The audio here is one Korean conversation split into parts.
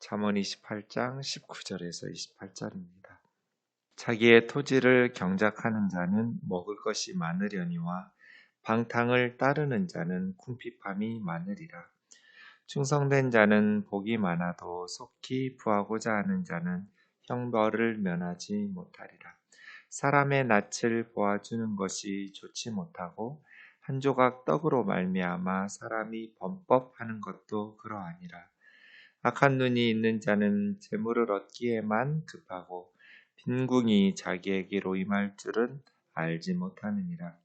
잠언 28장 19절에서 28절입니다. 자기의 토지를 경작하는 자는 먹을 것이 많으려니와 방탕을 따르는 자는 궁핍함이 많으리라. 충성된 자는 복이 많아도 속히 부하고자 하는 자는 형벌을 면하지 못하리라. 사람의 낯을 보아주는 것이 좋지 못하고 한 조각 떡으로 말미암아 사람이 범법하는 것도 그러하니라. 악한 눈이 있는 자는 재물을 얻기에만 급하고 빈궁이 자기에게로 임할 줄은 알지 못하느니라.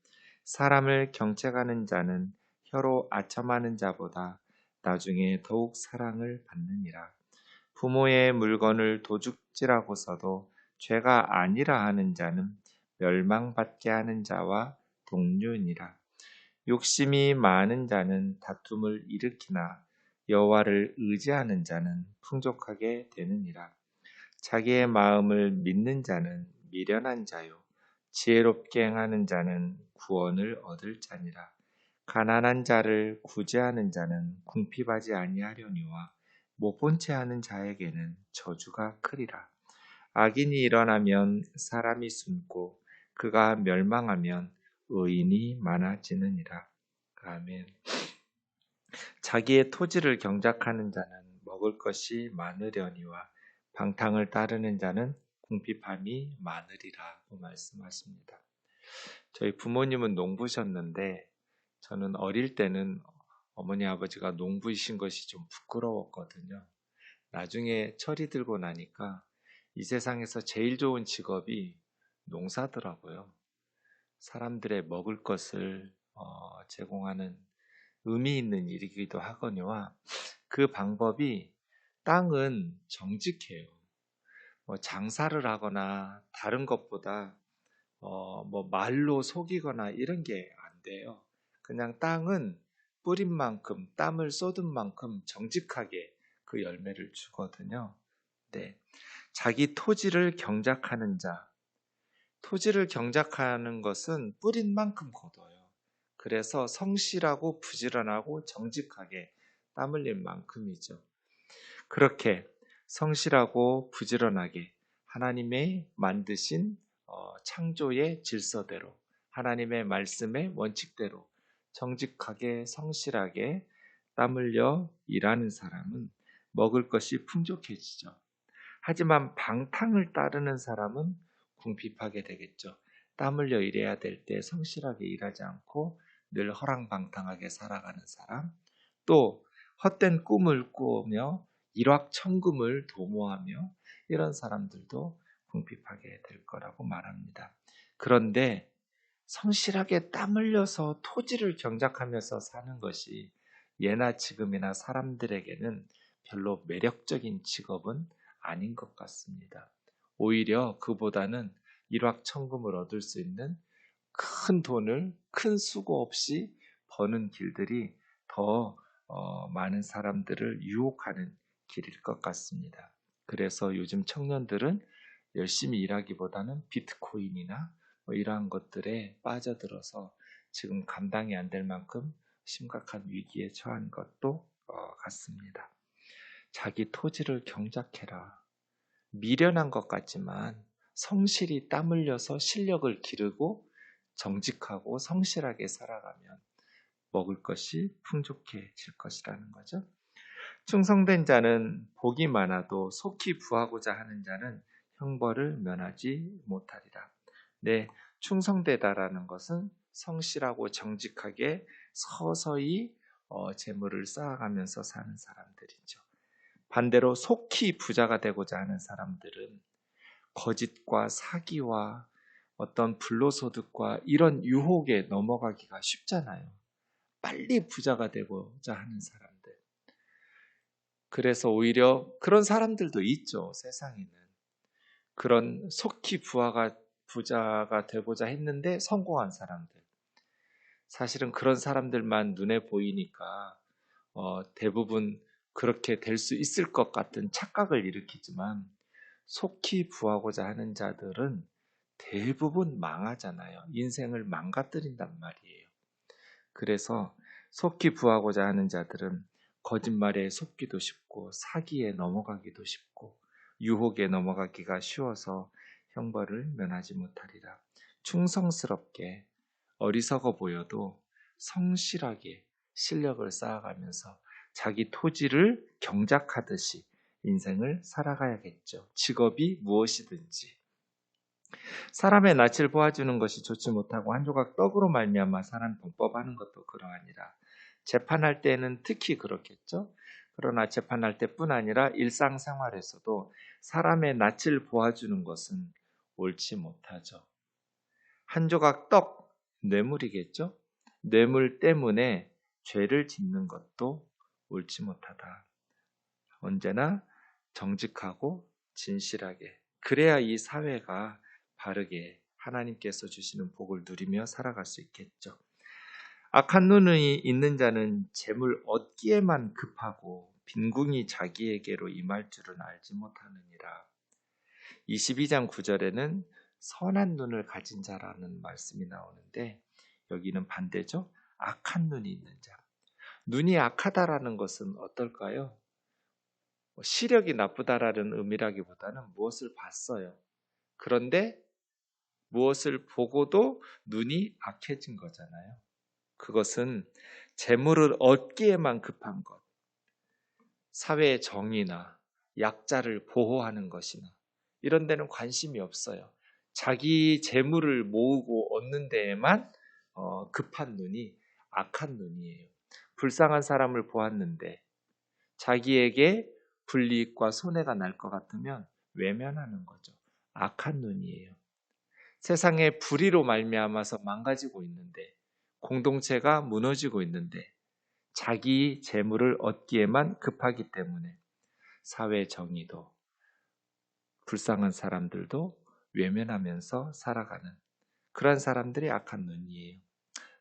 사람을 경책하는 자는 혀로 아첨하는 자보다 나중에 더욱 사랑을 받느니라. 부모의 물건을 도둑질하고서도 죄가 아니라 하는 자는 멸망받게 하는 자와 동류니라. 욕심이 많은 자는 다툼을 일으키나 여호와를 의지하는 자는 풍족하게 되느니라. 자기의 마음을 믿는 자는 미련한 자요 지혜롭게 행하는 자는 구원을 얻을 자니라. 가난한 자를 구제하는 자는 궁핍하지 아니하려니와 못 본 채 하는 자에게는 저주가 크리라. 악인이 일어나면 사람이 숨고 그가 멸망하면 의인이 많아지느니라. 아멘. 자기의 토지를 경작하는 자는 먹을 것이 많으려니와 방탕을 따르는 자는 궁핍함이 많으리라고 말씀하십니다. 저희 부모님은 농부셨는데 저는 어릴 때는 어머니 아버지가 농부이신 것이 좀 부끄러웠거든요. 나중에 철이 들고 나니까 이 세상에서 제일 좋은 직업이 농사더라고요. 사람들의 먹을 것을 제공하는 의미 있는 일이기도 하거니와 그 방법이 땅은 정직해요. 장사를 하거나 다른 것보다 말로 속이거나 이런 게 안 돼요. 그냥 땅은 뿌린 만큼 땀을 쏟은 만큼 정직하게 그 열매를 주거든요. 네. 자기 토지를 경작하는 자, 토지를 경작하는 것은 뿌린 만큼 거둬요. 그래서 성실하고 부지런하고 정직하게 땀 흘린 만큼이죠. 그렇게 성실하고 부지런하게 하나님의 만드신 창조의 질서대로 하나님의 말씀의 원칙대로 정직하게 성실하게 땀 흘려 일하는 사람은 먹을 것이 풍족해지죠. 하지만 방탕을 따르는 사람은 궁핍하게 되겠죠. 땀 흘려 일해야 될 때 성실하게 일하지 않고 늘 허랑방탕하게 살아가는 사람, 또 헛된 꿈을 꾸며 일확천금을 도모하며 이런 사람들도 궁핍하게 될 거라고 말합니다. 그런데 성실하게 땀 흘려서 토지를 경작하면서 사는 것이 예나 지금이나 사람들에게는 별로 매력적인 직업은 아닌 것 같습니다. 오히려 그보다는 일확천금을 얻을 수 있는 큰 돈을 큰 수고 없이 버는 길들이 더 많은 사람들을 유혹하는 길일 것 같습니다. 그래서 요즘 청년들은 열심히 일하기보다는 비트코인이나 이러한 것들에 빠져들어서 지금 감당이 안 될 만큼 심각한 위기에 처한 것도 같습니다. 자기 토지를 경작해라. 미련한 것 같지만 성실히 땀 흘려서 실력을 기르고 정직하고 성실하게 살아가면 먹을 것이 풍족해질 것이라는 거죠. 충성된 자는 복이 많아도 속히 부하고자 하는 자는 형벌을 면하지 못하리라. 네, 충성되다라는 것은 성실하고 정직하게 서서히 재물을 쌓아가면서 사는 사람들이죠. 반대로 속히 부자가 되고자 하는 사람들은 거짓과 사기와 어떤 불로소득과 이런 유혹에 넘어가기가 쉽잖아요. 빨리 부자가 되고자 하는 사람들. 그래서 오히려 그런 사람들도 있죠, 세상에는. 그런 속히 부자가 되고자 했는데 성공한 사람들. 사실은 그런 사람들만 눈에 보이니까 대부분 그렇게 될 수 있을 것 같은 착각을 일으키지만 속히 부하고자 하는 자들은 대부분 망하잖아요. 인생을 망가뜨린단 말이에요. 그래서 속히 부하고자 하는 자들은 거짓말에 속기도 쉽고 사기에 넘어가기도 쉽고 유혹에 넘어가기가 쉬워서 형벌을 면하지 못하리라. 충성스럽게 어리석어 보여도 성실하게 실력을 쌓아가면서 자기 토지를 경작하듯이 인생을 살아가야겠죠. 직업이 무엇이든지. 사람의 낯을 보아주는 것이 좋지 못하고 한 조각 떡으로 말미암아 사람 범법하는 것도 그러하니라. 재판할 때는 특히 그렇겠죠. 그러나 재판할 때뿐 아니라 일상생활에서도 사람의 낯을 보아주는 것은 옳지 못하죠. 한 조각 떡, 뇌물이겠죠. 뇌물 때문에 죄를 짓는 것도 옳지 못하다. 언제나 정직하고 진실하게, 그래야 이 사회가 바르게 하나님께서 주시는 복을 누리며 살아갈 수 있겠죠. 악한 눈이 있는 자는 재물 얻기에만 급하고 빈궁이 자기에게로 임할 줄은 알지 못하느니라. 22장 9절에는 선한 눈을 가진 자라는 말씀이 나오는데 여기는 반대죠. 악한 눈이 있는 자. 눈이 악하다라는 것은 어떨까요? 시력이 나쁘다라는 의미라기보다는 무엇을 봤어요. 그런데 무엇을 보고도 눈이 악해진 거잖아요. 그것은 재물을 얻기에만 급한 것, 사회의 정의나 약자를 보호하는 것이나 이런 데는 관심이 없어요. 자기 재물을 모으고 얻는 데에만 급한 눈이 악한 눈이에요. 불쌍한 사람을 보았는데 자기에게 불이익과 손해가 날 것 같으면 외면하는 거죠. 악한 눈이에요. 세상에 불의로 말미암아서 망가지고 있는데 공동체가 무너지고 있는데 자기 재물을 얻기에만 급하기 때문에 사회 정의도 불쌍한 사람들도 외면하면서 살아가는 그런 사람들이 악한 눈이에요.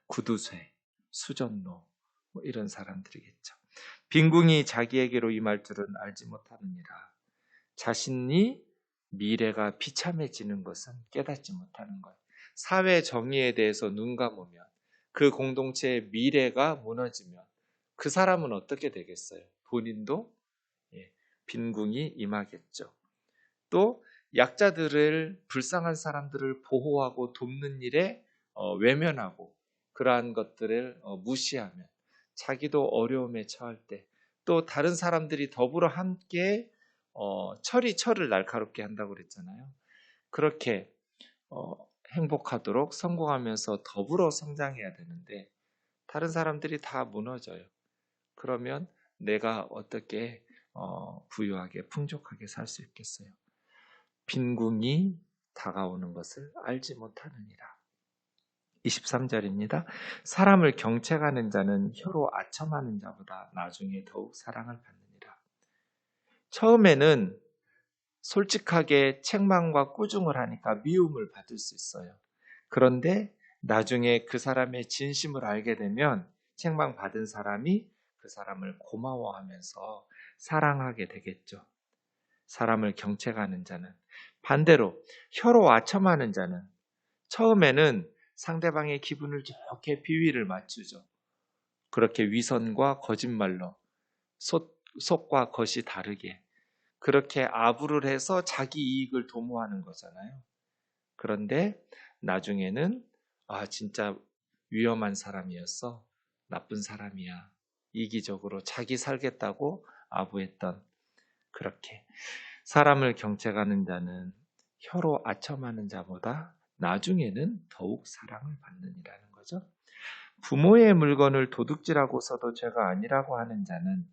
구두쇠, 수전노 이런 사람들이겠죠. 빈궁이 자기에게로 임할 줄은 알지 못하느니라. 자신이 미래가 비참해지는 것은 깨닫지 못하는 것. 사회 정의에 대해서 눈 감으면 그 공동체의 미래가 무너지면 그 사람은 어떻게 되겠어요? 본인도 빈궁이 임하겠죠. 또 약자들을 불쌍한 사람들을 보호하고 돕는 일에 외면하고 그러한 것들을 무시하면 자기도 어려움에 처할 때 또 다른 사람들이 더불어 함께 철을 날카롭게 한다고 그랬잖아요. 그렇게 행복하도록 성공하면서 더불어 성장해야 되는데 다른 사람들이 다 무너져요. 그러면 내가 어떻게 부유하게 풍족하게 살 수 있겠어요? 빈궁이 다가오는 것을 알지 못하느니라. 23절입니다. 사람을 경책하는 자는 혀로 아첨하는 자보다 나중에 더욱 사랑을 받느니라. 처음에는 솔직하게 책망과 꾸중을 하니까 미움을 받을 수 있어요. 그런데 나중에 그 사람의 진심을 알게 되면 책망받은 사람이 그 사람을 고마워하면서 사랑하게 되겠죠. 사람을 경책하는 자는 반대로 혀로 아첨하는 자는 처음에는 상대방의 기분을 좋게 비위를 맞추죠. 그렇게 위선과 거짓말로 속과 겉이 다르게 그렇게 아부를 해서 자기 이익을 도모하는 거잖아요. 그런데 나중에는 진짜 위험한 사람이었어. 나쁜 사람이야. 이기적으로 자기 살겠다고 아부했던 그렇게 사람을 경책하는 자는 혀로 아첨하는 자보다 나중에는 더욱 사랑을 받느니라는 거죠. 부모의 물건을 도둑질하고서도 죄가 아니라고 하는 자는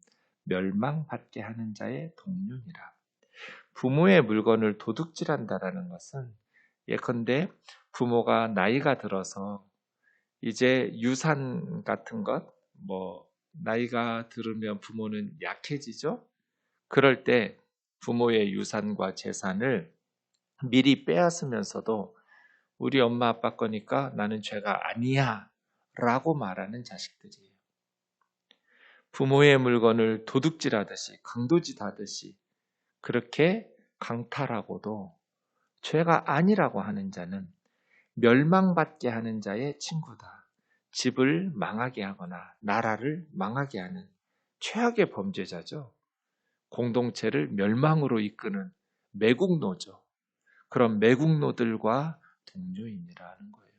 멸망받게 하는 자의 동료니라. 부모의 물건을 도둑질한다라는 것은 예컨대 부모가 나이가 들어서 이제 유산 같은 것, 나이가 들으면 부모는 약해지죠. 그럴 때 부모의 유산과 재산을 미리 빼앗으면서도 우리 엄마 아빠 거니까 나는 죄가 아니야 라고 말하는 자식들이에요. 부모의 물건을 도둑질하듯이 강도질하듯이 그렇게 강탈하고도 죄가 아니라고 하는 자는 멸망받게 하는 자의 친구다. 집을 망하게 하거나 나라를 망하게 하는 최악의 범죄자죠. 공동체를 멸망으로 이끄는 매국노죠. 그런 매국노들과 동료인이라는 거예요.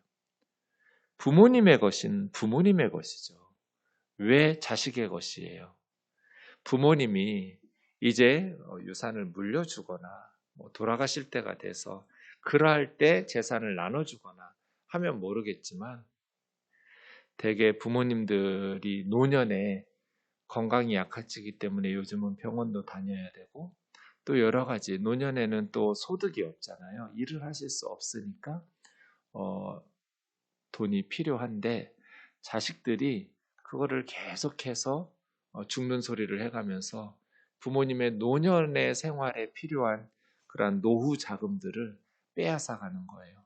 부모님의 것인 부모님의 것이죠. 왜 자식의 것이에요? 부모님이 이제 유산을 물려주거나 돌아가실 때가 돼서 그러할 때 재산을 나눠주거나 하면 모르겠지만 대개 부모님들이 노년에 건강이 약해지기 때문에 요즘은 병원도 다녀야 되고 또 여러 가지 노년에는 또 소득이 없잖아요. 일을 하실 수 없으니까 돈이 필요한데 자식들이 그거를 계속해서 죽는 소리를 해가면서 부모님의 노년의 생활에 필요한 그러한 노후 자금들을 빼앗아가는 거예요.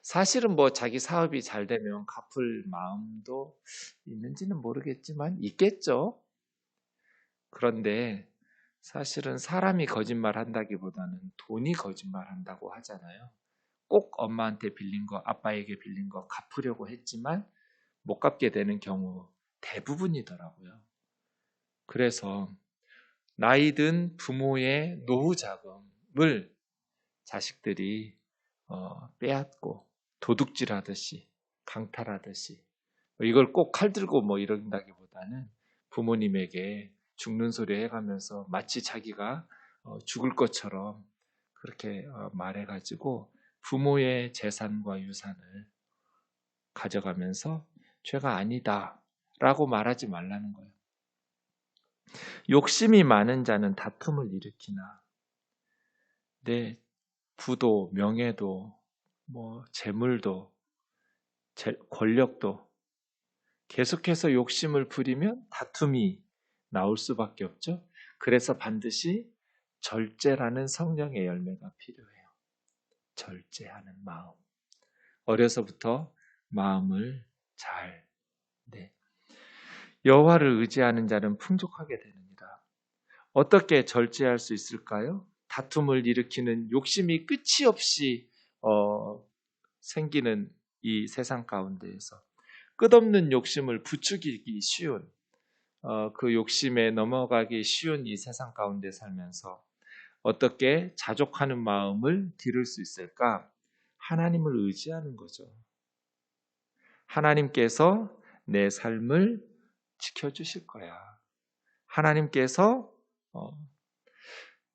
사실은 뭐 자기 사업이 잘 되면 갚을 마음도 있는지는 모르겠지만 있겠죠. 그런데 사실은 사람이 거짓말한다기보다는 돈이 거짓말한다고 하잖아요. 꼭 엄마한테 빌린 거, 아빠에게 빌린 거 갚으려고 했지만 못 갚게 되는 경우 대부분이더라고요. 그래서 나이 든 부모의 노후 자금을 자식들이 빼앗고 도둑질하듯이 강탈하듯이 이걸 꼭 칼 들고 이런다기보다는 부모님에게 죽는 소리 해가면서 마치 자기가 죽을 것처럼 그렇게 말해가지고 부모의 재산과 유산을 가져가면서 죄가 아니다라고 말하지 말라는 거예요. 욕심이 많은 자는 다툼을 일으키나 내 부도 명예도 재물도 권력도 계속해서 욕심을 부리면 다툼이 나올 수밖에 없죠. 그래서 반드시 절제라는 성령의 열매가 필요해요. 절제하는 마음. 어려서부터 마음을 잘 여호와를 의지하는 자는 풍족하게 되느니라. 어떻게 절제할 수 있을까요? 다툼을 일으키는 욕심이 끝이 없이 생기는 이 세상 가운데에서 끝없는 욕심을 부추기기 쉬운 그 욕심에 넘어가기 쉬운 이 세상 가운데 살면서 어떻게 자족하는 마음을 기를 수 있을까? 하나님을 의지하는 거죠. 하나님께서 내 삶을 지켜주실 거야. 하나님께서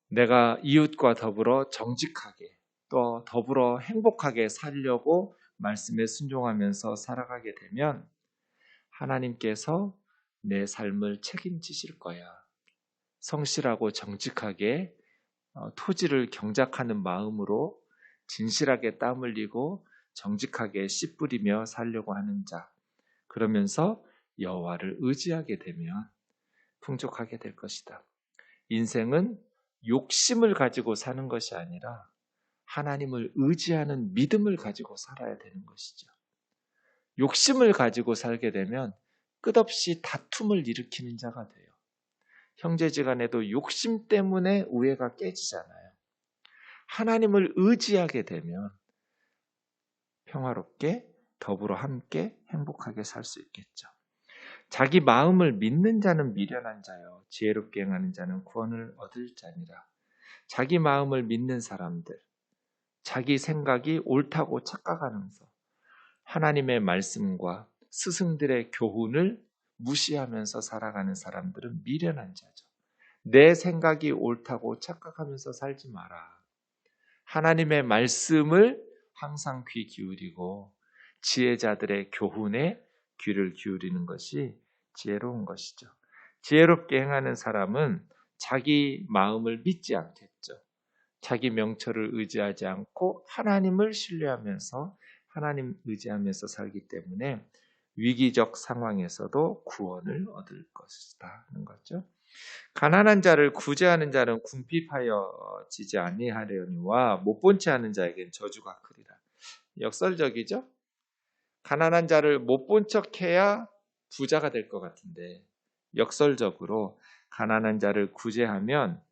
내가 이웃과 더불어 정직하게 또 더불어 행복하게 살려고 말씀에 순종하면서 살아가게 되면 하나님께서 내 삶을 책임지실 거야. 성실하고 정직하게 토지를 경작하는 마음으로 진실하게 땀 흘리고 정직하게 씨 뿌리며 살려고 하는 자. 그러면서 여호와를 의지하게 되면 풍족하게 될 것이다. 인생은 욕심을 가지고 사는 것이 아니라 하나님을 의지하는 믿음을 가지고 살아야 되는 것이죠. 욕심을 가지고 살게 되면 끝없이 다툼을 일으키는 자가 돼요. 형제지간에도 욕심 때문에 우애가 깨지잖아요. 하나님을 의지하게 되면 평화롭게 더불어 함께 행복하게 살 수 있겠죠. 자기 마음을 믿는 자는 미련한 자요 지혜롭게 행하는 자는 구원을 얻을 자니라. 자기 마음을 믿는 사람들, 자기 생각이 옳다고 착각하면서 하나님의 말씀과 스승들의 교훈을 무시하면서 살아가는 사람들은 미련한 자죠. 내 생각이 옳다고 착각하면서 살지 마라. 하나님의 말씀을 항상 귀 기울이고 지혜자들의 교훈에 귀를 기울이는 것이 지혜로운 것이죠. 지혜롭게 행하는 사람은 자기 마음을 믿지 않겠죠. 자기 명철을 의지하지 않고 하나님을 신뢰하면서 하나님 의지하면서 살기 때문에 위기적 상황에서도 구원을 얻을 것이다 하는 거죠. 가난한 자를 구제하는 자는 궁핍하여지지 아니하려니와 못 본 채 하는 자에겐 저주가 크리라. 역설적이죠? 가난한 자를 못 본 척해야 부자가 될 것 같은데 역설적으로 가난한 자를 구제하면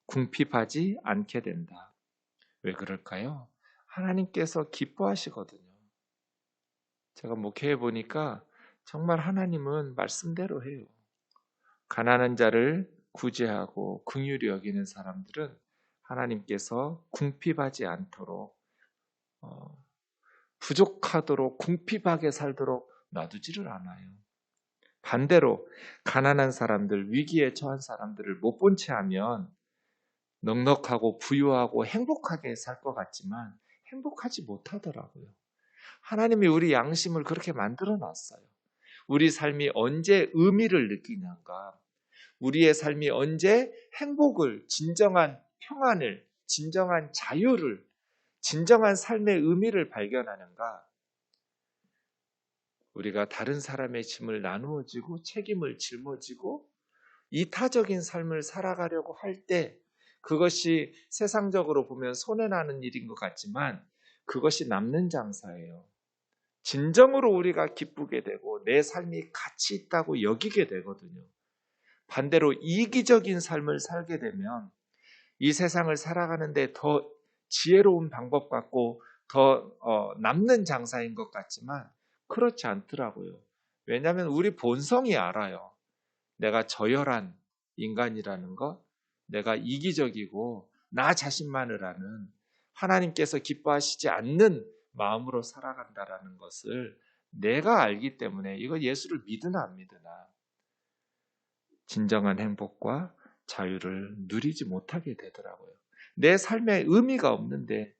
궁핍하지 않게 된다. 왜 그럴까요? 하나님께서 기뻐하시거든요. 제가 목회해 보니까 정말 하나님은 말씀대로 해요. 가난한 자를 구제하고 긍휼히 여기는 사람들은 하나님께서 궁핍하지 않도록 부족하도록 궁핍하게 살도록 놔두지를 않아요. 반대로 가난한 사람들, 위기에 처한 사람들을 못 본 채 하면 넉넉하고 부유하고 행복하게 살 것 같지만 행복하지 못하더라고요. 하나님이 우리 양심을 그렇게 만들어 놨어요. 우리 삶이 언제 의미를 느끼는가? 우리의 삶이 언제 행복을, 진정한 평안을, 진정한 자유를, 진정한 삶의 의미를 발견하는가? 우리가 다른 사람의 짐을 나누어지고 책임을 짊어지고 이타적인 삶을 살아가려고 할 때 그것이 세상적으로 보면 손해나는 일인 것 같지만 그것이 남는 장사예요. 진정으로 우리가 기쁘게 되고 내 삶이 가치 있다고 여기게 되거든요. 반대로 이기적인 삶을 살게 되면 이 세상을 살아가는데 더 지혜로운 방법 같고 더 남는 장사인 것 같지만 그렇지 않더라고요. 왜냐하면 우리 본성이 알아요. 내가 저열한 인간이라는 것, 내가 이기적이고 나 자신만을 아는 하나님께서 기뻐하시지 않는 마음으로 살아간다라는 것을 내가 알기 때문에 이거 예수를 믿으나 안 믿으나 진정한 행복과 자유를 누리지 못하게 되더라고요. 내 삶에 의미가 없는데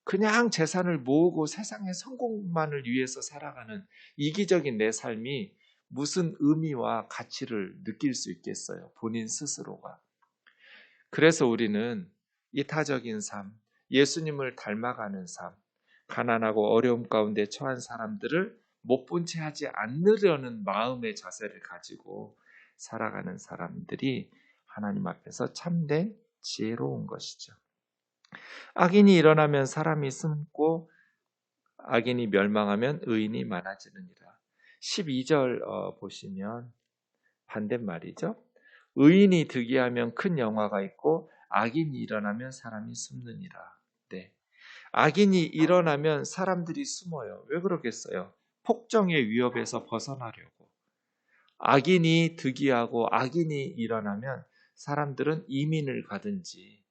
그냥 재산을 모으고 세상의 성공만을 위해서 살아가는 이기적인 내 삶이 무슨 의미와 가치를 느낄 수 있겠어요? 본인 스스로가. 그래서 우리는 이타적인 삶, 예수님을 닮아가는 삶, 가난하고 어려움 가운데 처한 사람들을 못 본 채 하지 않으려는 마음의 자세를 가지고 살아가는 사람들이 하나님 앞에서 참된 지혜로운 것이죠. 악인이 일어나면 사람이 숨고 악인이 멸망하면 의인이 많아지느니라. 12절 보시면 반대말이죠. 의인이 득이하면 큰 영화가 있고 악인이 일어나면 사람이 숨느니라. 네. 악인이 일어나면 사람들이 숨어요. 왜 그러겠어요? 폭정의 위협에서 벗어나려고. 악인이 득이하고 악인이 일어나면 사람들은 이민을 가든지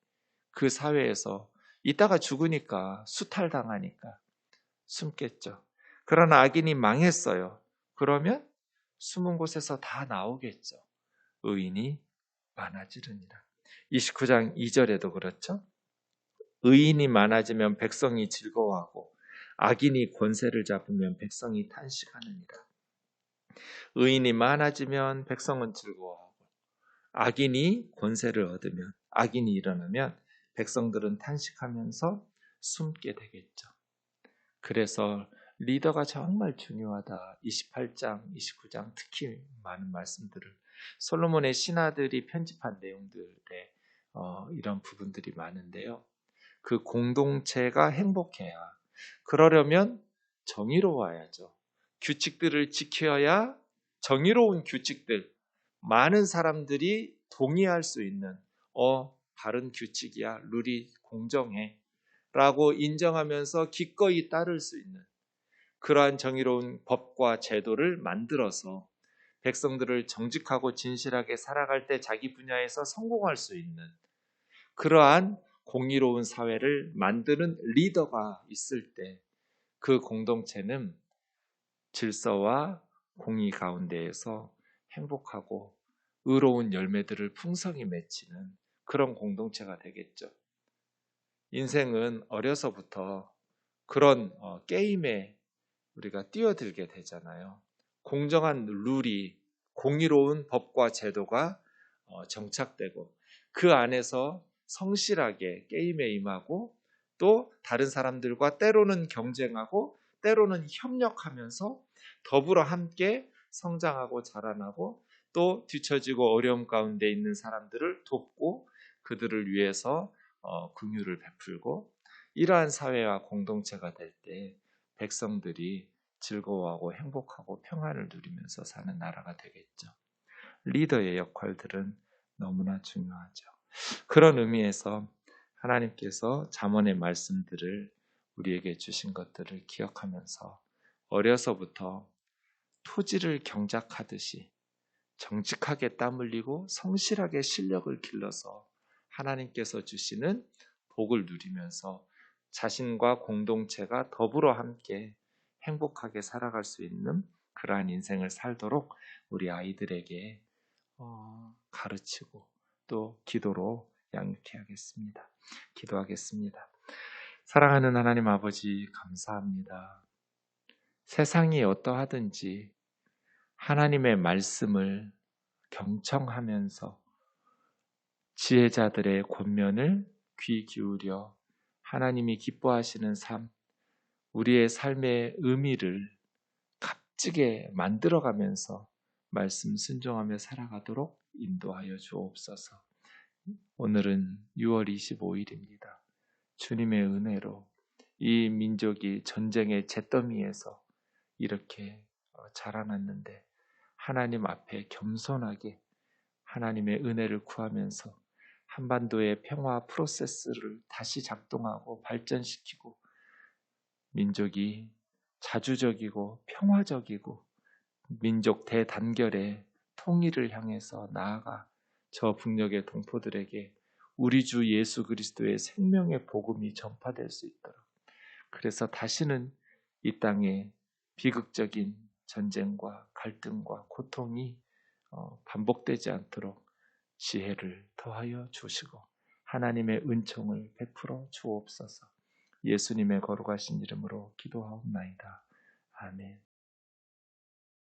그 사회에서 이따가 죽으니까 수탈당하니까 숨겠죠. 그러나 악인이 망했어요. 그러면 숨은 곳에서 다 나오겠죠. 의인이 많아지느니라. 29장 2절에도 그렇죠. 의인이 많아지면 백성이 즐거워하고 악인이 권세를 잡으면 백성이 탄식하느니라. 의인이 많아지면 백성은 즐거워하고 악인이 권세를 얻으면 악인이 일어나면 백성들은 탄식하면서 숨게 되겠죠. 그래서 리더가 정말 중요하다. 28장, 29장 특히 많은 말씀들을 솔로몬의 신하들이 편집한 내용들에 이런 부분들이 많은데요. 그 공동체가 행복해야 그러려면 정의로워야죠. 규칙들을 지켜야 정의로운 규칙들 많은 사람들이 동의할 수 있는 바른 규칙이야. 룰이 공정해. 라고 인정하면서 기꺼이 따를 수 있는 그러한 정의로운 법과 제도를 만들어서 백성들을 정직하고 진실하게 살아갈 때 자기 분야에서 성공할 수 있는 그러한 공의로운 사회를 만드는 리더가 있을 때 그 공동체는 질서와 공의 가운데에서 행복하고 의로운 열매들을 풍성히 맺히는 그런 공동체가 되겠죠. 인생은 어려서부터 그런 게임에 우리가 뛰어들게 되잖아요. 공정한 룰이 공의로운 법과 제도가 정착되고 그 안에서 성실하게 게임에 임하고 또 다른 사람들과 때로는 경쟁하고 때로는 협력하면서 더불어 함께 성장하고 자라나고 또 뒤처지고 어려움 가운데 있는 사람들을 돕고 그들을 위해서 긍휼을 베풀고 이러한 사회와 공동체가 될 때 백성들이 즐거워하고 행복하고 평안을 누리면서 사는 나라가 되겠죠. 리더의 역할들은 너무나 중요하죠. 그런 의미에서 하나님께서 잠언의 말씀들을 우리에게 주신 것들을 기억하면서 어려서부터 토지를 경작하듯이 정직하게 땀 흘리고 성실하게 실력을 길러서 하나님께서 주시는 복을 누리면서 자신과 공동체가 더불어 함께 행복하게 살아갈 수 있는 그러한 인생을 살도록 우리 아이들에게 가르치고 또 기도로 양육해야겠습니다. 기도하겠습니다. 사랑하는 하나님 아버지, 감사합니다. 세상이 어떠하든지 하나님의 말씀을 경청하면서 지혜자들의 권면을 귀 기울여 하나님이 기뻐하시는 삶, 우리의 삶의 의미를 값지게 만들어가면서 말씀 순종하며 살아가도록 인도하여 주옵소서. 오늘은 6월 25일입니다. 주님의 은혜로 이 민족이 전쟁의 잿더미에서 이렇게 자라났는데 하나님 앞에 겸손하게 하나님의 은혜를 구하면서 한반도의 평화 프로세스를 다시 작동하고 발전시키고 민족이 자주적이고 평화적이고 민족 대단결의 통일을 향해서 나아가 저 북녘의 동포들에게 우리 주 예수 그리스도의 생명의 복음이 전파될 수 있도록, 그래서 다시는 이 땅에 비극적인 전쟁과 갈등과 고통이 반복되지 않도록 지혜를 더하여 주시고 하나님의 은총을 베풀어 주옵소서. 예수님의 거룩하신 이름으로 기도하옵나이다. 아멘.